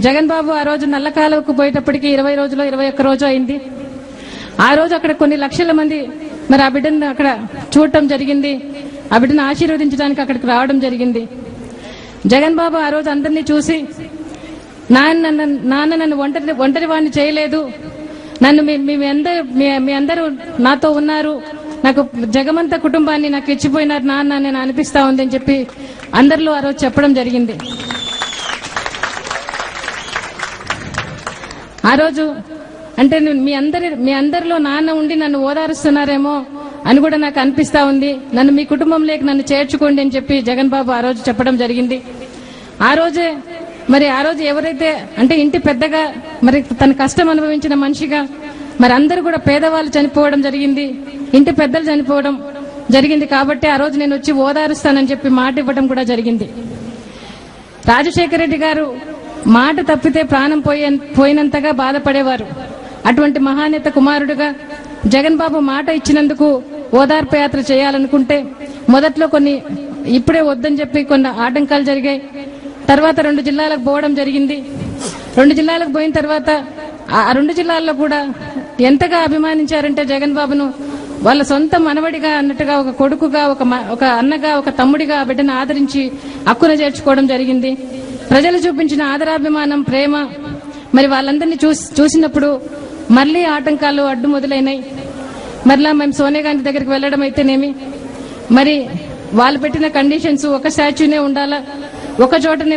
జగన్ బాబు ఆ రోజు నల్లకాలువకు పోయేటప్పటికి 20 రోజులు 21 రోజు అయింది. ఆ రోజు అక్కడ కొన్ని లక్షల మంది మరి ఆ బిడ్డను అక్కడ చూడటం జరిగింది. ఆ బిడ్డను ఆశీర్వదించడానికి అక్కడికి రావడం జరిగింది. జగన్ బాబు ఆ రోజు అందరినీ చూసి నాన్న నన్ను ఒంటరి వాడిని చేయలేదు, నన్ను మీ అందరూ నాతో ఉన్నారు, నాకు జగమంత కుటుంబాన్ని నాకు ఇచ్చిపోయినారు నాన్న నేను అనిపిస్తా ఉంది అని చెప్పి అందరిలో ఆ రోజు చెప్పడం జరిగింది. ఆ రోజు అంటే మీ అందరిలో నాన్న ఉండి నన్ను ఓదారుస్తున్నారేమో అని కూడా నాకు అనిపిస్తా ఉంది. నన్ను మీ కుటుంబంలోకి నన్ను చేర్చుకోండి అని చెప్పి జగన్ బాబు ఆ రోజు చెప్పడం జరిగింది. ఆ రోజు ఎవరైతే అంటే ఇంటి పెద్దగా మరి తన కష్టం అనుభవించిన మనిషిగా మరి అందరూ కూడా పేదవాళ్ళు చనిపోవడం జరిగింది, ఇంటి పెద్దలు చనిపోవడం జరిగింది. కాబట్టి ఆ రోజు నేను వచ్చి ఓదారుస్తానని చెప్పి మాట ఇవ్వడం కూడా జరిగింది. రాజశేఖర రెడ్డి గారు మాట తప్పితే ప్రాణం పోయినంతగా బాధపడేవారు. అటువంటి మహానేత కుమారుడుగా జగన్ బాబు మాట ఇచ్చినందుకు ఓదార్పు యాత్ర చేయాలనుకుంటే మొదట్లో ఇప్పుడే వద్దని చెప్పి కొన్ని ఆటంకాలు జరిగాయి. తర్వాత 2 జిల్లాలకు పోవడం జరిగింది. 2 జిల్లాలకు పోయిన తర్వాత ఆ 2 జిల్లాల్లో కూడా ఎంతగా అభిమానించారంటే జగన్ బాబును వాళ్ళ సొంత మనవడిగా అన్నట్టుగా ఒక కొడుకుగా ఒక అన్నగా ఒక తమ్ముడిగా బిడ్డను ఆదరించి హక్కున చేర్చుకోవడం జరిగింది. ప్రజలు చూపించిన ఆదరాభిమానం ప్రేమ మరి వాళ్ళందరినీ చూసినప్పుడు మళ్లీ ఆటంకాలు అడ్డు మొదలైనాయి. మరలా మేము సోనియా గాంధీ దగ్గరికి వెళ్లడం అయితేనేమి మరి వాళ్ళు పెట్టిన కండిషన్స్ ఒక స్టాచ్యూనే ఉండాలా, ఒక చోటనే